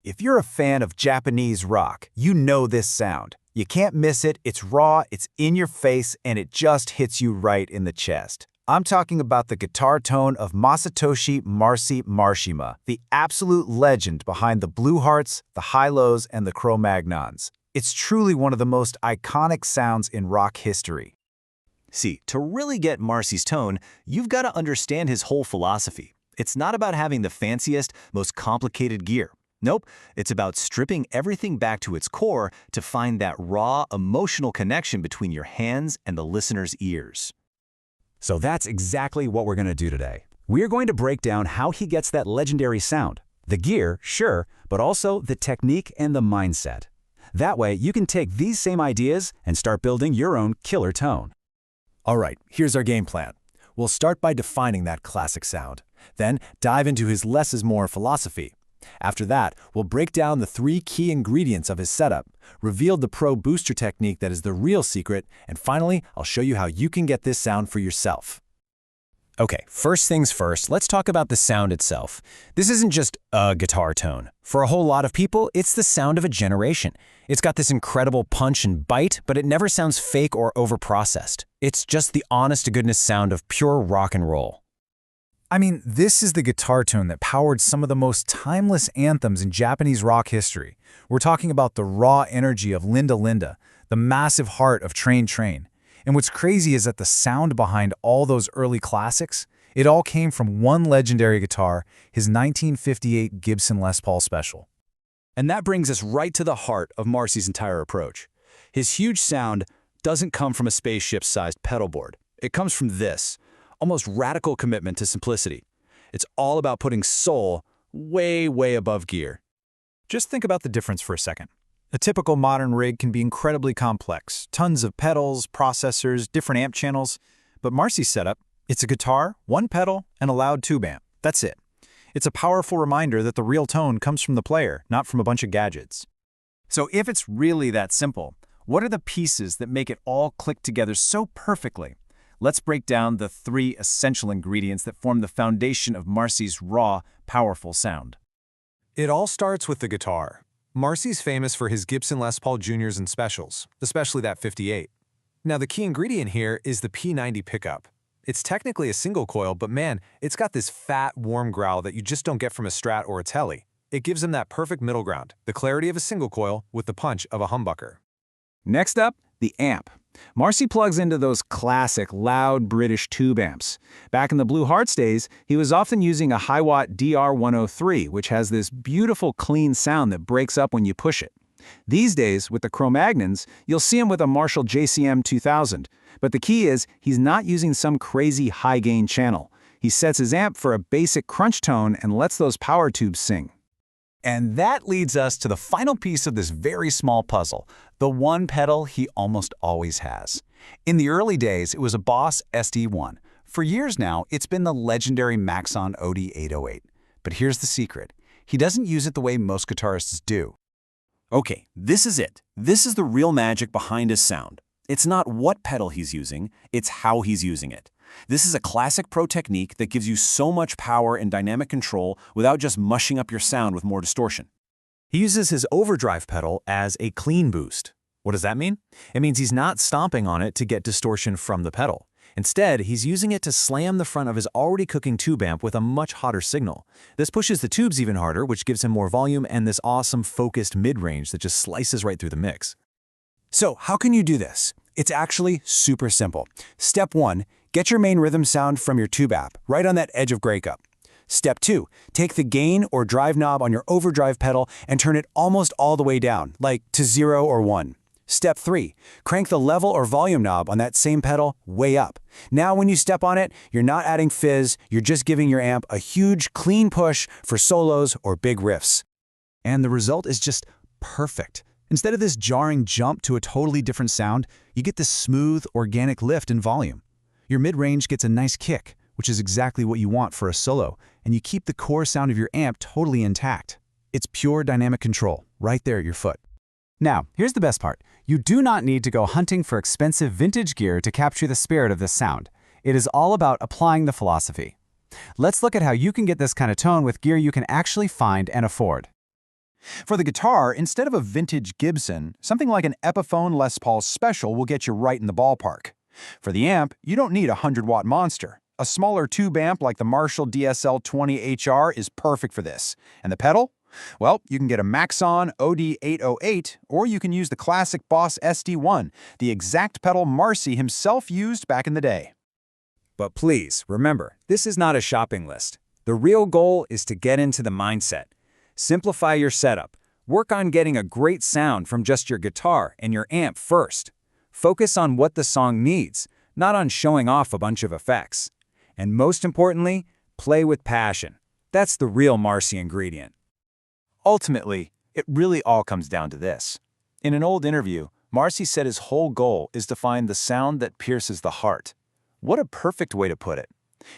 If you're a fan of Japanese rock, you know this sound. You can't miss it, it's raw, it's in your face, and it just hits you right in the chest. I'm talking about the guitar tone of Masatoshi Mashima, the absolute legend behind the Blue Hearts, the Hi-Los, and the Cro-Magnons. It's truly one of the most iconic sounds in rock history. See, to really get Marcy's tone, you've got to understand his whole philosophy. It's not about having the fanciest, most complicated gear. Nope, it's about stripping everything back to its core to find that raw, emotional connection between your hands and the listener's ears. So that's exactly what we're going to do today. We're going to break down how he gets that legendary sound. The gear, sure, but also the technique and the mindset. That way, you can take these same ideas and start building your own killer tone. All right, here's our game plan. We'll start by defining that classic sound, then dive into his less is more philosophy. After that, we'll break down the 3 key ingredients of his setup, reveal the pro booster technique that is the real secret, and finally, I'll show you how you can get this sound for yourself. Okay, first things first, let's talk about the sound itself. This isn't just a guitar tone. For a whole lot of people, it's the sound of a generation. It's got this incredible punch and bite, but it never sounds fake or overprocessed. It's just the honest-to-goodness sound of pure rock and roll. I mean, this is the guitar tone that powered some of the most timeless anthems in Japanese rock history. We're talking about the raw energy of Linda Linda, the massive heart of Train Train. And what's crazy is that the sound behind all those early classics, it all came from one legendary guitar, his 1958 Gibson Les Paul Special. And that brings us right to the heart of Marcy's entire approach. His huge sound doesn't come from a spaceship-sized pedal board. It comes from this almost radical commitment to simplicity. It's all about putting soul way, way above gear. Just think about the difference for a second. A typical modern rig can be incredibly complex, tons of pedals, processors, different amp channels. But Marcy's setup, it's a guitar, one pedal, and a loud tube amp. That's it. It's a powerful reminder that the real tone comes from the player, not from a bunch of gadgets. So if it's really that simple, what are the pieces that make it all click together so perfectly? Let's break down the 3 essential ingredients that form the foundation of Marcy's raw, powerful sound. It all starts with the guitar. Marcy's famous for his Gibson Les Paul Juniors and Specials, especially that 58. Now, the key ingredient here is the P90 pickup. It's technically a single coil, but man, it's got this fat, warm growl that you just don't get from a Strat or a Tele. It gives him that perfect middle ground, the clarity of a single coil with the punch of a humbucker. Next up, the amp. Marcy plugs into those classic, loud British tube amps. Back in the Blue Hearts days, he was often using a high-watt DR103, which has this beautiful, clean sound that breaks up when you push it. These days, with the Cro-Magnons, you'll see him with a Marshall JCM 2000. But the key is, he's not using some crazy high-gain channel. He sets his amp for a basic crunch tone and lets those power tubes sing. And that leads us to the final piece of this very small puzzle, the one pedal he almost always has. In the early days, it was a Boss SD1. For years now, it's been the legendary Maxon OD808. But here's the secret. He doesn't use it the way most guitarists do. Okay, this is it. This is the real magic behind his sound. It's not what pedal he's using, it's how he's using it. This is a classic pro technique that gives you so much power and dynamic control without just mushing up your sound with more distortion. He uses his overdrive pedal as a clean boost. What does that mean? It means he's not stomping on it to get distortion from the pedal. Instead, he's using it to slam the front of his already cooking tube amp with a much hotter signal. This pushes the tubes even harder, which gives him more volume and this awesome focused mid-range that just slices right through the mix. So how can you do this? It's actually super simple. Step 1, get your main rhythm sound from your tube amp, right on that edge of breakup. Step 2, take the gain or drive knob on your overdrive pedal and turn it almost all the way down, like to 0 or 1. Step 3, crank the level or volume knob on that same pedal way up. Now when you step on it, you're not adding fizz, you're just giving your amp a huge, clean push for solos or big riffs. And the result is just perfect. Instead of this jarring jump to a totally different sound, you get this smooth, organic lift in volume. Your mid-range gets a nice kick, which is exactly what you want for a solo, and you keep the core sound of your amp totally intact. It's pure dynamic control, right there at your foot. Now, here's the best part. You do not need to go hunting for expensive vintage gear to capture the spirit of this sound. It is all about applying the philosophy. Let's look at how you can get this kind of tone with gear you can actually find and afford. For the guitar, instead of a vintage Gibson, something like an Epiphone Les Paul Special will get you right in the ballpark. For the amp, you don't need a 100-watt monster. A smaller tube amp like the Marshall DSL-20HR is perfect for this. And the pedal? Well, you can get a Maxon OD808, or you can use the classic Boss SD1, the exact pedal Marcy himself used back in the day. But please, remember, this is not a shopping list. The real goal is to get into the mindset. Simplify your setup. Work on getting a great sound from just your guitar and your amp first. Focus on what the song needs, not on showing off a bunch of effects. And most importantly, play with passion. That's the real Marcy ingredient. Ultimately, it really all comes down to this. In an old interview, Marcy said his whole goal is to find the sound that pierces the heart. What a perfect way to put it.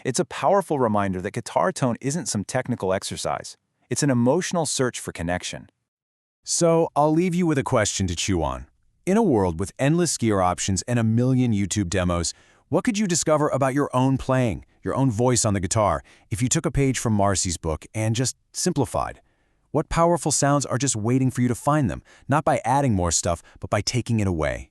It's a powerful reminder that guitar tone isn't some technical exercise. It's an emotional search for connection. So, I'll leave you with a question to chew on. In a world with endless gear options and a million YouTube demos, what could you discover about your own playing, your own voice on the guitar, if you took a page from Marcy's book and just simplified? What powerful sounds are just waiting for you to find them, not by adding more stuff, but by taking it away?